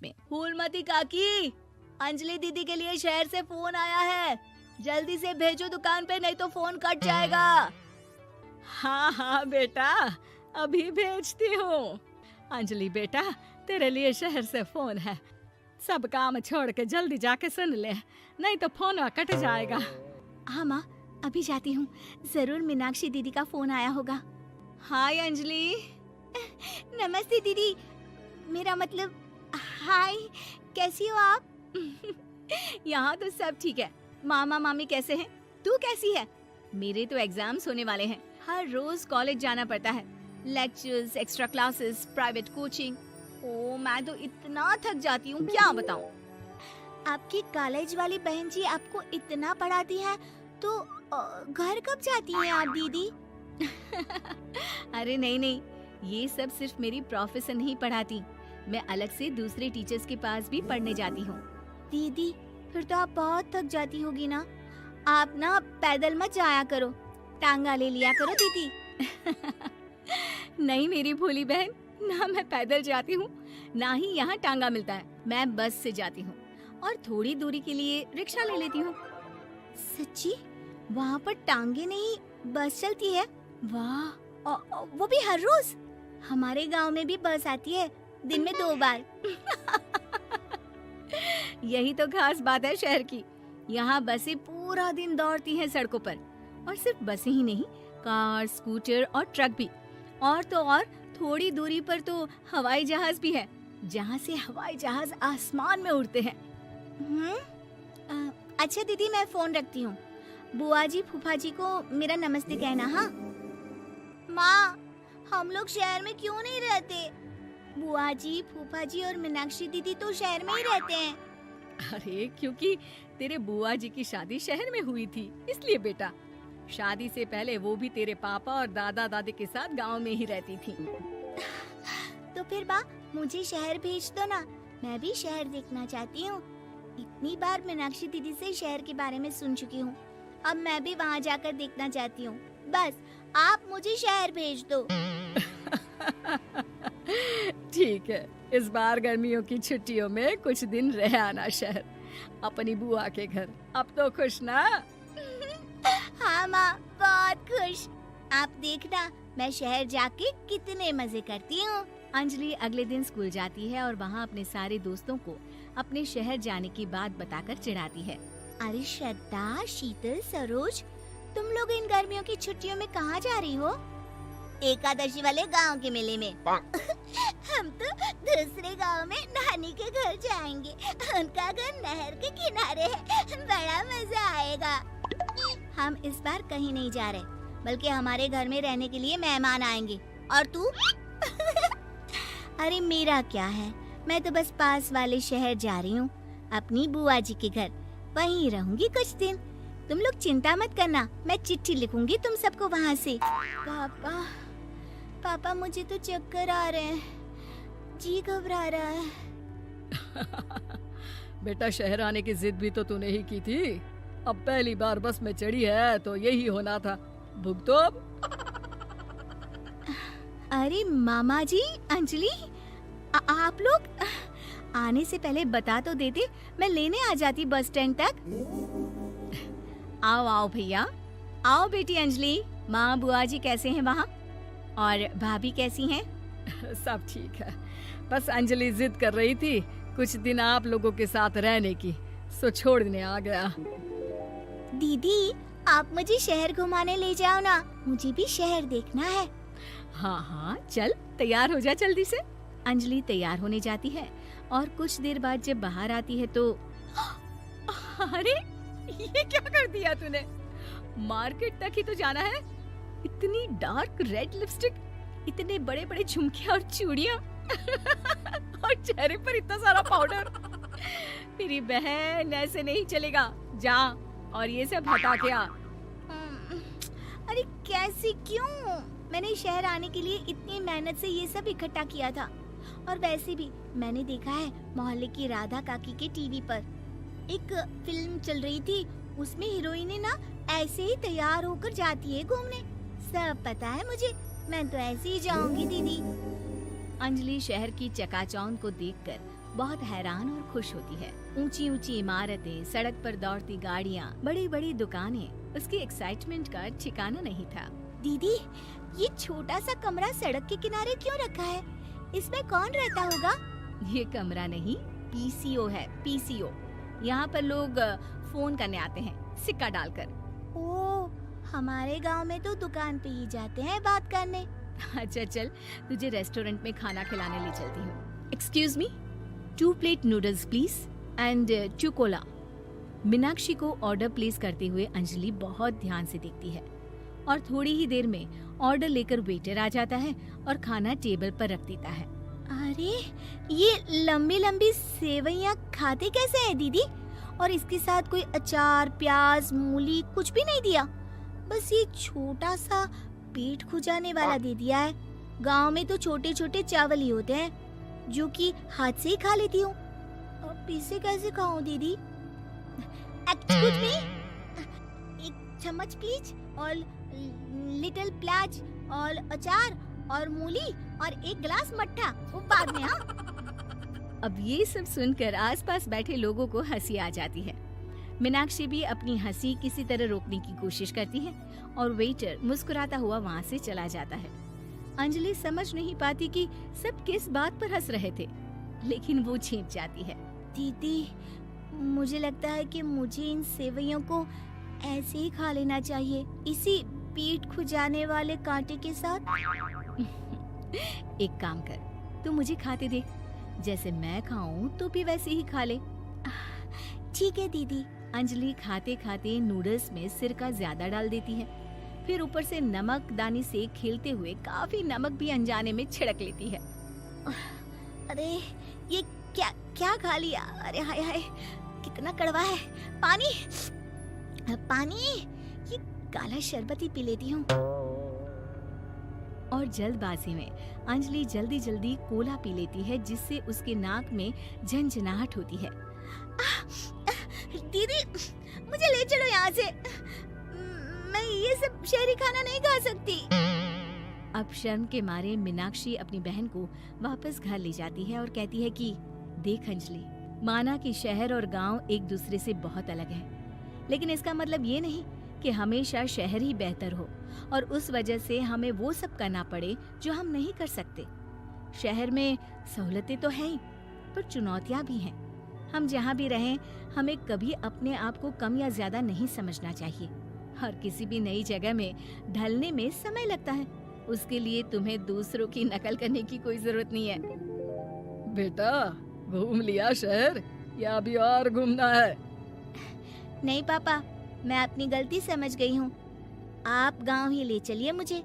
में। फूलमती काकी, अंजलि दीदी के लिए शहर से फोन आया है, जल्दी से भेजो दुकान पे, नहीं तो फोन कट जाएगा। हाँ हाँ बेटा, अभी भेजती हूँ। अंजलि बेटा, तेरे लिए शहर से फोन है, सब काम छोड़ के जल्दी जाके सुन ले, नहीं तो फोन कट जाएगा। हाँ माँ, अभी जाती हूँ, जरूर मीनाक्षी दीदी का फोन आया होगा। हाय अंजलि। नमस्ते दीदी, मेरा मतलब हाय, कैसी हो आप? यहाँ तो सब ठीक है। मामा मामी कैसे हैं? तू कैसी है? मेरे तो एग्जाम्स होने वाले हैं, हर रोज कॉलेज जाना पड़ता है, lectures, extra classes, private coaching. ओ मैं तो इतना थक जाती हूँ, क्या बताऊँ। आपकी कॉलेज वाली बहन जी आपको इतना पढ़ाती है, तो घर कब जाती हैं आप दीदी? अरे नहीं नहीं, ये सब सिर्फ मेरी प्रोफेसर नहीं पढ़ाती, मैं अलग से दूसरे टीचर्स के पास भी पढ़ने जाती हूँ। दीदी फिर तो आप बहुत थक जाती होगी ना, आप ना पैदल मत जाया करो, टांगा ले लिया करो दीदी। नहीं मेरी भोली बहन, ना मैं पैदल जाती हूँ, ना ही यहाँ टांगा मिलता है, मैं बस से जाती हूँ और थोड़ी दूरी के लिए रिक्शा ले लेती हूँ। सच्ची? वहाँ पर टांगे नहीं, बस चलती है? वाह, वो भी हर रोज? हमारे गांव में भी बस आती है, दिन में 2 बार। यही तो खास बात है शहर की, यहाँ बसें पूरा दिन दौड़ती हैं सड़कों पर, और सिर्फ बसें ही नहीं, कार, स्कूटर और ट्रक भी, और तो और थोड़ी दूरी पर तो हवाई जहाज भी है, जहाँ से हवाई जहाज आसमान में उड़ते हैं। अच्छा दीदी, मैं फोन रखती हूँ, बुआ जी फूफा जी को मेरा नमस्ते कहना। हाँ माँ, हम लोग शहर में क्यों नहीं रहते? बुआ जी, फूफा जी और मीनाक्षी दीदी तो शहर में ही रहते हैं। अरे क्योंकि तेरे बुआ जी की शादी शहर में हुई थी, इसलिए बेटा। शादी से पहले वो भी तेरे पापा और दादा दादी के साथ गांव में ही रहती थी। तो फिर माँ, मुझे शहर भेज दो ना, मैं भी शहर देखना चाहती हूँ। इतनी बार मीनाक्षी दीदी से शहर के बारे में सुन चुकी हूँ, अब मैं भी वहाँ जाकर देखना चाहती हूँ। बस आप मुझे शहर भेज दो। ठीक है, इस बार गर्मियों की छुट्टियों में कुछ दिन रह आना शहर, अपनी बुआ के घर। अब तो खुश ना? हाँ माँ, बहुत खुश। आप देखना मैं शहर जाके कितने मजे करती हूँ। अंजलि अगले दिन स्कूल जाती है और वहाँ अपने सारे दोस्तों को अपने शहर जाने की बात बताकर चिढ़ाती है। अरे श्रद्धा, शीतल, सरोज, तुम लोग इन गर्मियों की छुट्टियों में कहाँ जा रही हो? एकादशी वाले गांव के मेले में। हम तो दूसरे गांव में नानी के घर जाएंगे, उनका घर नहर के किनारे है, बड़ा मजा आएगा। हम इस बार कहीं नहीं जा रहे, बल्कि हमारे घर में रहने के लिए मेहमान आएंगे। और तू? अरे मेरा क्या है, मैं तो बस पास वाले शहर जा रही हूँ, अपनी बुआ जी के घर, वहीं रहूंगी कुछ दिन। तुम लोग चिंता मत करना, मैं चिट्ठी लिखूंगी तुम सबको वहाँ से। पापा मुझे तो चक्कर आ रहे हैं, जी घबरा रहा है। बेटा, शहर आने की जिद भी तो तूने ही की थी, अब पहली बार बस में चढ़ी है तो यही होना था, भुगतो अब। अरे मामा जी, अंजलि, आप लोग आने से पहले बता तो देते, मैं लेने आ जाती बस स्टैंड तक। आओ आओ भैया, आओ बेटी अंजलि। माँ बुआ जी कैसे हैं वहाँ, और भाभी कैसी हैं? सब ठीक है, बस अंजलि जिद कर रही थी कुछ दिन आप लोगों के साथ रहने की, सो छोड़ने आ गया। दीदी, आप मुझे शहर घुमाने ले जाओ ना, मुझे भी शहर देखना है। हाँ हाँ चल, तैयार हो जा जल्दी से। अंजलि तैयार होने जाती है और कुछ देर बाद जब बाहर आती है तो अरे ये क्या कर दिया तूने? मार्केट तक ही तो जाना है, इतनी डार्क रेड लिपस्टिक, इतने बड़े बड़े झुमके और चूड़ियां और चेहरे पर इतना सारा पाउडर। मेरी बहन, ऐसे नहीं चलेगा, जा और ये सब हटा के आ। अरे कैसे, क्यों? मैंने शहर आने के लिए इतनी मेहनत से ये सब इकट्ठा किया था, और वैसे भी मैंने देखा है मोहल्ले की राधा काकी के टीवी पर एक फिल्म चल रही थी, उसमें हीरोइनें ना ऐसे ही तैयार होकर जाती है घूमने। सब पता है मुझे, मैं तो ऐसे ही जाऊंगी दीदी। अंजलि शहर की चकाचौंध को देखकर बहुत हैरान और खुश होती है। ऊंची ऊंची इमारतें, सड़क पर दौड़ती गाड़ियाँ, बड़ी बड़ी दुकानें, उसकी एक्साइटमेंट का ठिकाना नहीं था। दीदी, ये छोटा सा कमरा सड़क के किनारे क्यों रखा है? इसमें कौन रहता होगा? ये कमरा नहीं, पीसीओ है, पीसीओ। यहाँ पर लोग फोन करने आते हैं, सिक्का डालकर। ओह, हमारे गांव में तो दुकान पे ही जाते हैं बात करने। अच्छा चल, तुझे रेस्टोरेंट में खाना खिलाने ले चलती हूँ। Excuse me, 2 plate noodles please and 2 Cola. Meenakshi को ऑर्डर प्लेस करते हुए अंजलि बहुत ध्यान से देखती है और थोड़ी ही देर में ऑर्डर लेकर वेटर आ जाता है और खाना टेबल पर रख देता है। अरे, ये लंबी लंबी सेवइयाँ खाते कैसे हैं दीदी? और इसके साथ कोई अचार, प्याज, मूली कुछ भी नहीं दिया, बस ये छोटा सा पेट खुजाने वाला दे दिया है। गांव में तो छोटे छोटे चावल ही होते हैं जो कि हाथ से ही खा लेती हूँ। अब इसे कैसे खाऊं दीदी? एक्सक्यूज मी, एक चम्मच प्लीज, और लिटिल प्याज और अचार और मूली और एक गिलास मट्ठा, वो बाद में। हाँ। अब ये सब सुनकर आसपास बैठे लोगों को हंसी आ जाती है। मीनाक्षी भी अपनी हंसी किसी तरह रोकने की कोशिश करती है और वेटर मुस्कुराता हुआ वहाँ से चला जाता है। अंजलि समझ नहीं पाती कि सब किस बात पर हंस रहे थे, लेकिन वो छिप जाती है। दीदी, मुझे लगता है कि मुझे इन सेवइयों को ऐसे ही खा लेना चाहिए, इसी पेट खुजाने वाले कांटे के साथ। एक काम कर, तू मुझे खाते देख, जैसे मैं खाऊं तो भी वैसे ही खा ले। ठीक है दीदी। अंजलि खाते खाते नूडल्स में सिरका ज्यादा डाल देती है, फिर ऊपर से नमक दानी से खेलते हुए काफी नमक भी अनजाने में छिड़क लेती है। अरे, ये क्या क्या खा लिया? अरे हाय हाय, कितना कड़वा है। पानी पानी, ये काला शरबत ही पी लेती हूँ। और जल्दबाजी में अंजलि जल्दी जल्दी कोला पी लेती है, जिससे उसके नाक में झंझनाहट होती है। दीदी, मुझे ले चलो यहाँ से, मैं ये सब शहरी खाना नहीं खा सकती। अब शर्म के मारे मीनाक्षी अपनी बहन को वापस घर ले जाती है और कहती है कि देख अंजलि, माना कि शहर और गांव एक दूसरे से बहुत अलग है, लेकिन इसका मतलब ये नहीं कि हमेशा शहर ही बेहतर हो और उस वजह से हमें वो सब करना पड़े जो हम नहीं कर सकते। शहर में सहूलतें तो हैं ही, पर चुनौतियां भी हैं। हम जहाँ भी रहें, हमें कभी अपने आप को कम या ज्यादा नहीं समझना चाहिए। हर किसी भी नई जगह में ढलने में समय लगता है, उसके लिए तुम्हें दूसरों की नकल करने की कोई जरूरत नहीं है। बेटा, घूम लिया शहर या अभी और घूमना है? नहीं पापा, मैं अपनी गलती समझ गई हूँ, आप गांव ही ले चलिए मुझे।